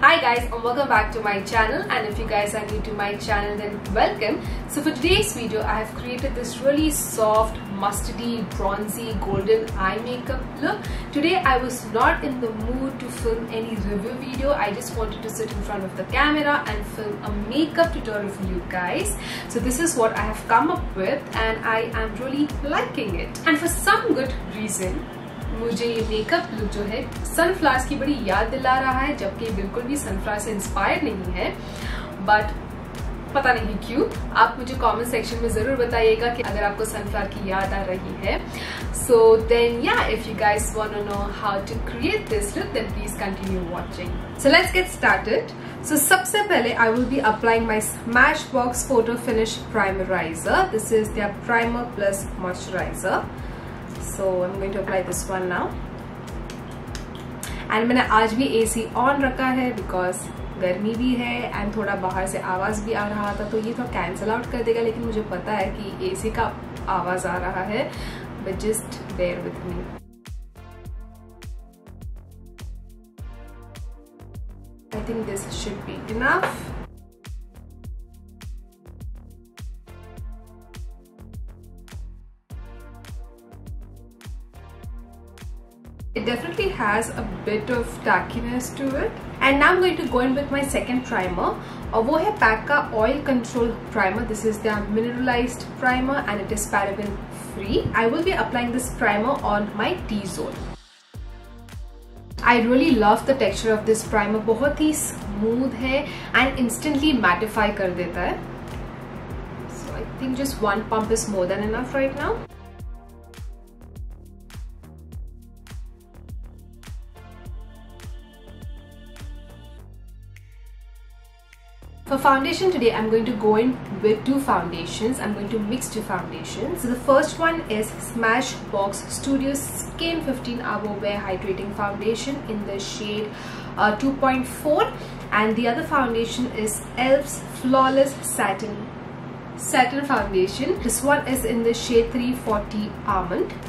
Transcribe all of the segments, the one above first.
Hi guys, and welcome back to my channel, and if you guys are new to my channel then welcome. So for today's video I have created this really soft mustardy bronzy golden eye makeup look. Today I was not in the mood to film any review video. I just wanted to sit in front of the camera and film a makeup tutorial for you guys. So this is what I have come up with and I am really liking it, and for some good reason मुझे ये makeup look जो है sunflowers की बड़ी याद दिला रहा है, जबकि बिल्कुल भी सनफ्लावर से इंस्पायर्ड नहीं है, बट पता नहीं क्यों। आप मुझे कमेंट सेक्शन में जरूर बताइएगा कि अगर आपको सनफ्लावर की याद आ रही है। So then yeah if you guys want to know how to create this look then please continue watching. So let's get started. So सबसे पहले I will be applying my Smashbox photo finish primerizer. This is the primer plus moisturizer. So I'm going to apply this one now. And मैंने आज भी AC on रखा है because गर्मी भी है एंड थोड़ा बाहर से आवाज भी आ रहा था, तो ये तो कैंसिल आउट कर देगा, लेकिन मुझे पता है कि AC का आवाज आ रहा है, but just bear with me. I think this should be enough. It definitely has a bit of tackiness to it. And now I'm going to go in with my second primer. और वो है BECCA Oil Control Primer. This is the mineralized primer and it is paraben free. I will be applying this primer on my T-zone. I really love the texture of this primer. बहुत ही smooth है and instantly mattify कर देता है. So I think just one pump is more than enough right now. For foundation today, I'm going to go in with two foundations. I'm going to mix two foundations. So the first one is SMASHBOX Studio Skin 15 Hour Wear Hydrating Foundation in the shade 2.4, and the other foundation is ELF's Flawless Satin Foundation. This one is in the shade 340 Almond.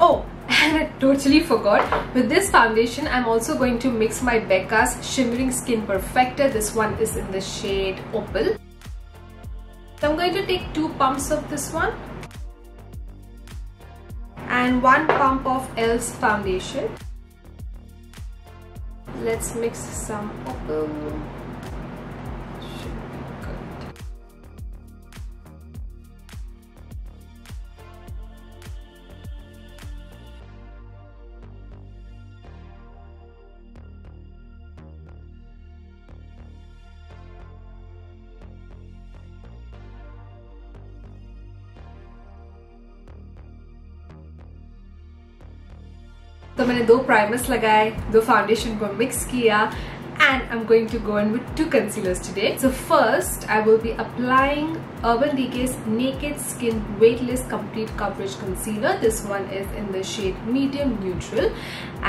Oh, and I totally forgot, with this foundation I'm also going to mix my BECCA's Shimmering Skin Perfector. This one is in the shade OPAL. So I'm going to take 2 pumps of this one and 1 pump of ELF's foundation. Let's mix some OPAL. तो मैंने 2 primers लगाए, 2 foundation को mix किया, and I'm going to go in with 2 concealers today. So first I will be applying Urban Decay's Naked Skin Weightless Complete Coverage Concealer. This one is in the shade Medium Neutral,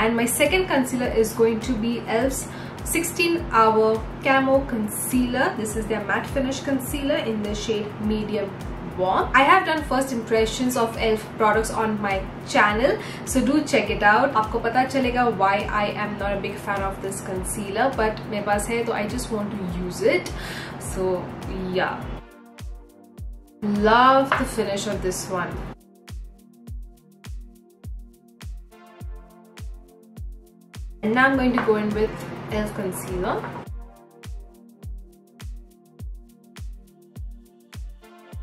and my second concealer is going to be ELF's 16 Hour Camo Concealer. This is their matte finish concealer in the shade Medium Warm. I have done first impressions of ELF products on my channel, so do check it out. आपको पता चलेगा why I am not a big fan of this concealer, but मेरे पास है तो I just want to use it. So yeah, love the finish of this one. And now I'm going to go in with ELF concealer.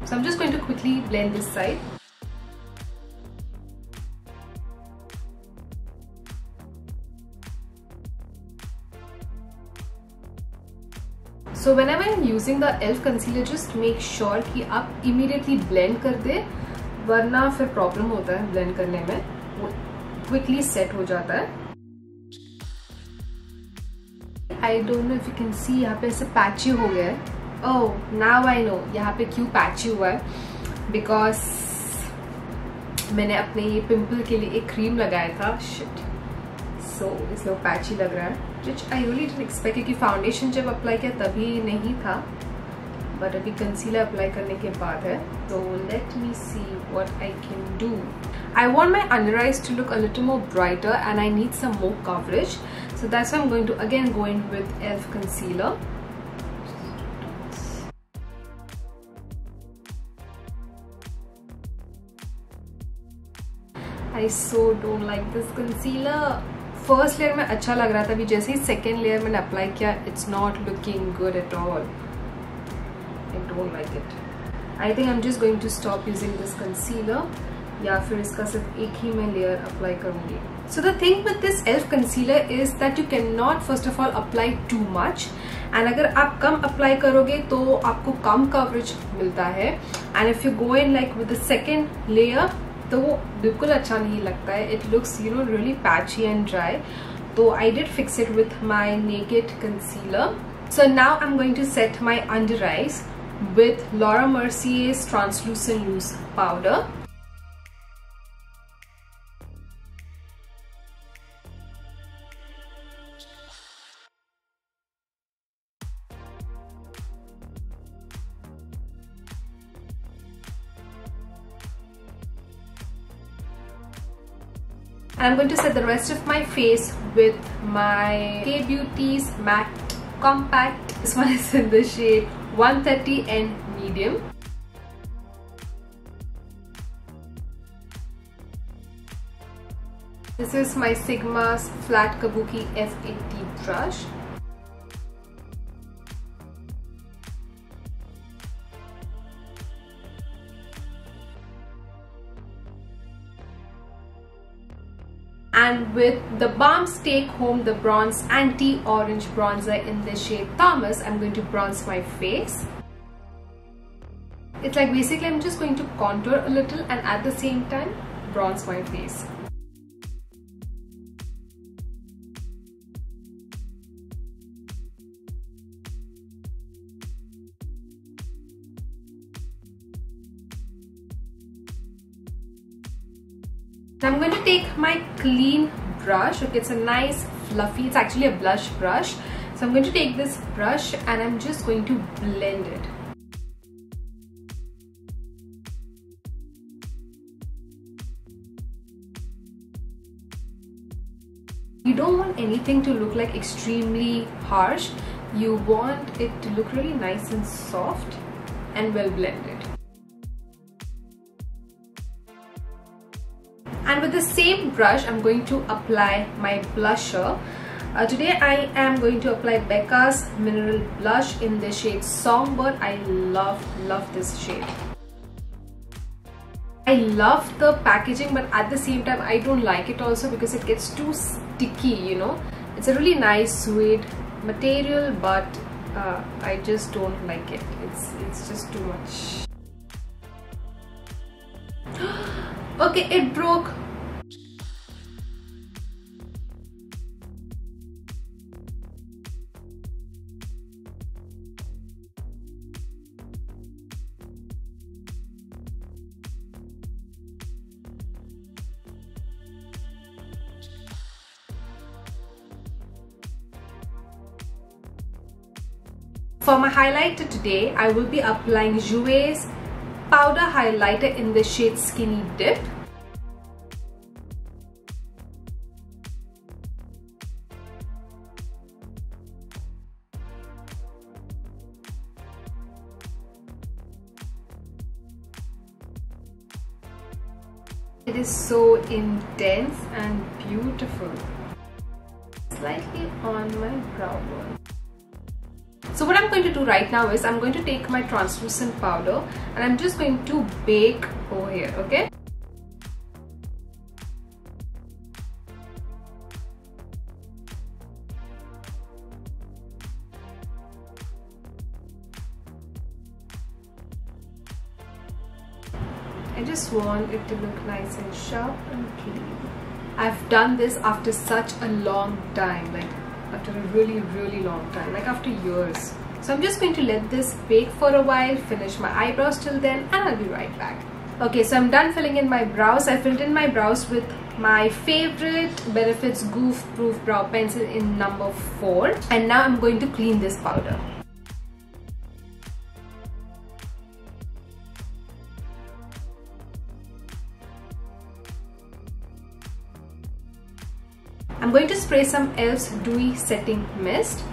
So I'm just going to quickly blend this side. So whenever I'm using the ELF concealer, just make sure कि आप immediately blend कर दे, वरना फिर problem होता है blend करने में, वो quickly set हो जाता है. I don't know if you can see, यहाँ पे ऐसे patchy हो गया है. Oh, now I know यहाँ पे क्यों पैची हुआ है, because मैंने अपने ये पिंपल के लिए एक क्रीम लगाया था, shit, so इसलिए पैची लग रहा है, which I really didn't expect, क्योंकि फाउंडेशन जब अप्लाई किया तभी नहीं था, but अभी कंसीलर अप्लाई करने के बाद है. So let me see what I can do. I want my under eyes to look a little more brighter and I need some more coverage. So So that's why I'm going to again go in with e.l.f. concealer. I so don't like this concealer. First layer में अच्छा लग रहा था, अभी जैसे ही second layer मैंने apply किया, it's not looking good at all. I don't like it. I think I'm just going to stop using this concealer, या फिर इसका सिर्फ एक ही मैं layer apply करूँगी. So the thing with this e.l.f. concealer is that you cannot first of all apply too much, and अगर आप कम apply करोगे तो आपको कम coverage मिलता है, and if you go in like with the second layer तो वो बिल्कुल अच्छा नहीं लगता है. It looks, you know, really patchy and dry. So I did fix it with my naked concealer. So now I'm going to set my under eyes with Laura Mercier's translucent loose powder. And I'm going to set the rest of my face with my K-Beauty's Matte Compact. This one is in the shade 130 and medium. This is my Sigma's Flat Kabuki F80 brush. And with the Balm's Take Home the Bronze Anti-Orange Bronzer in the shade Thomas, I'm going to bronze my face. It's like basically I'm just going to contour a little and at the same time bronze my face. I'm going to take my clean brush. Okay, it's a nice fluffy, it's actually a blush brush. So I'm going to take this brush and I'm just going to blend it. You don't want anything to look like extremely harsh. You want it to look really nice and soft and well blended. And with the same brush, I'm going to apply my blusher. Today I am going to apply BECCA's Mineral Blush in the shade Songbird. I love this shade. I love the packaging, but at the same time I don't like it also because it gets too sticky, you know. It's a really nice suede material, but I just don't like it. It's just too much. Okay, it broke. For my highlighter today, I will be applying JOUER's powder highlighter in the shade Skinny Dip. It is so intense and beautiful. Slightly on my brow bone. So what I'm going to do right now is I'm going to take my translucent powder and I'm just going to bake over here, okay? I just want it to look nice and sharp and clean. I've done this after such a long time, like after a really long time, like after years. So I'm just going to let this bake for a while, finish my eyebrows till then, and I'll be right back. Okay, so I'm done filling in my brows. I filled in my brows with my favorite Benefit's Goof Proof Brow Pencil in number 4. And now I'm going to clean this powder. I'm going to spray some e.l.f.'s Dewy Setting Mist.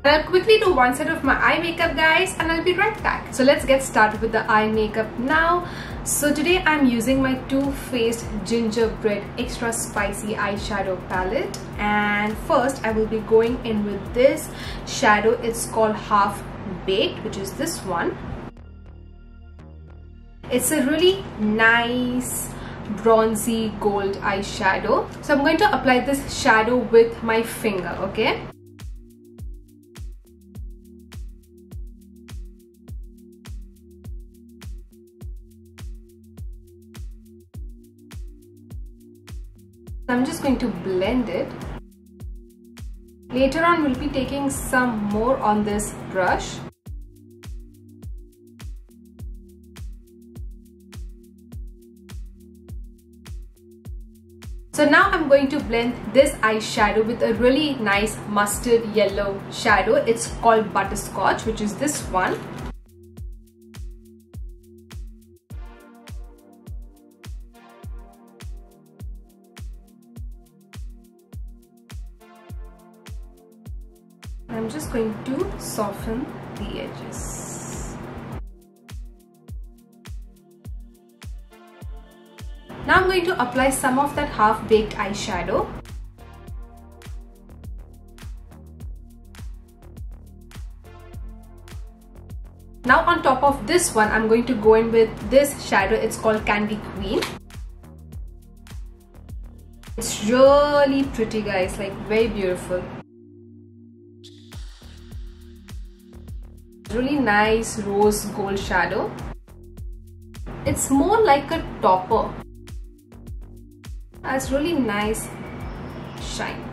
I'll quickly do one set of my eye makeup, guys, and I'll be right back. So let's get started with the eye makeup now. So today I'm using my Too Faced Gingerbread Extra Spicy Eyeshadow Palette, and first I will be going in with this shadow. It's called Half Baked, which is this one. It's a really nice bronzy gold eyeshadow. So I'm going to apply this shadow with my finger, okay? I'm just going to blend it. Later on we'll be taking some more on this brush. So now I'm going to blend this eyeshadow with a really nice mustard yellow shadow. It's called Butterscotch, which is this one. I'm just going to soften the edges. Now I'm going to apply some of that half-baked eyeshadow. Now on top of this one, I'm going to go in with this shadow. It's called Candy Queen. It's really pretty, guys, like very beautiful. Really nice rose gold shadow. It's more like a topper. Has really nice shine.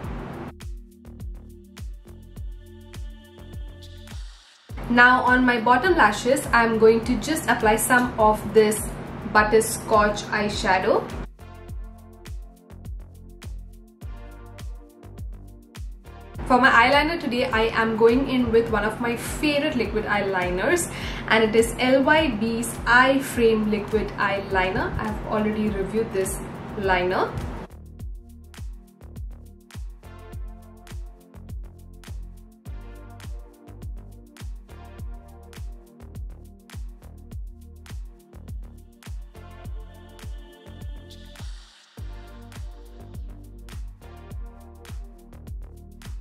Now on my bottom lashes, I'm going to just apply some of this Butterscotch eyeshadow. For my eyeliner today, I am going in with one of my favorite liquid eyeliners, and it is LYB's Eye Frame Liquid Eyeliner. I've already reviewed this liner.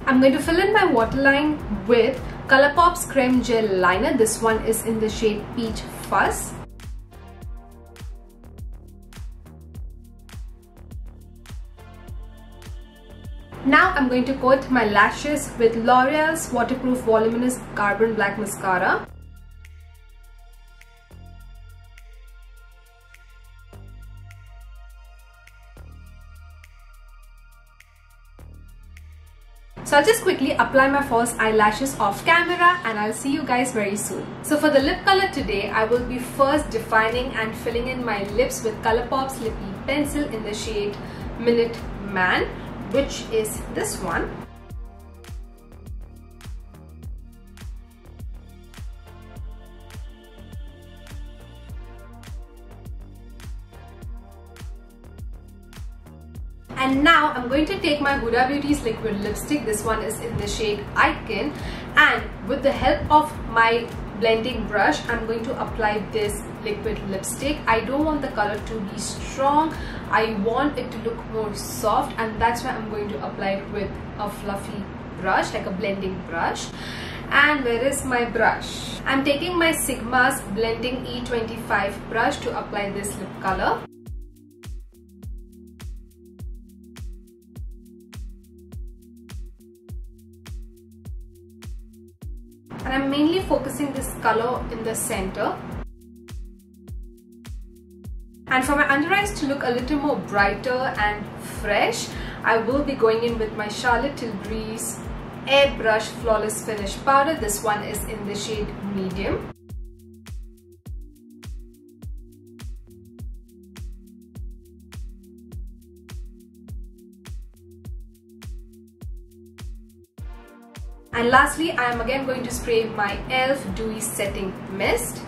I'm going to fill in my waterline with ColourPop's Creme Gel Liner. This one is in the shade Peach Fuzz. Now I'm going to coat my lashes with L'Oreal's Waterproof Voluminous Carbon Black Mascara. So I'll just quickly apply my false eyelashes off camera, and I'll see you guys very soon. So for the lip color today, I will be first defining and filling in my lips with ColourPop's Lippy Pencil in the shade Minute Man, which is this one. And now I'm going to take my Huda Beauty's liquid lipstick. This one is in the shade Icon, and with the help of my blending brush, I'm going to apply this liquid lipstick. I don't want the color to be strong. I want it to look more soft, and that's why I'm going to apply it with a fluffy brush, like a blending brush. And where is my brush? I'm taking my Sigma's Blending E25 brush to apply this lip color. And I'm mainly focusing this color in the center. And for my under eyes to look a little more brighter and fresh, I will be going in with my Charlotte Tilbury's Airbrush Flawless Finish Powder. This one is in the shade Medium. And lastly, I am again going to spray my e.l.f. Dewy Setting Mist.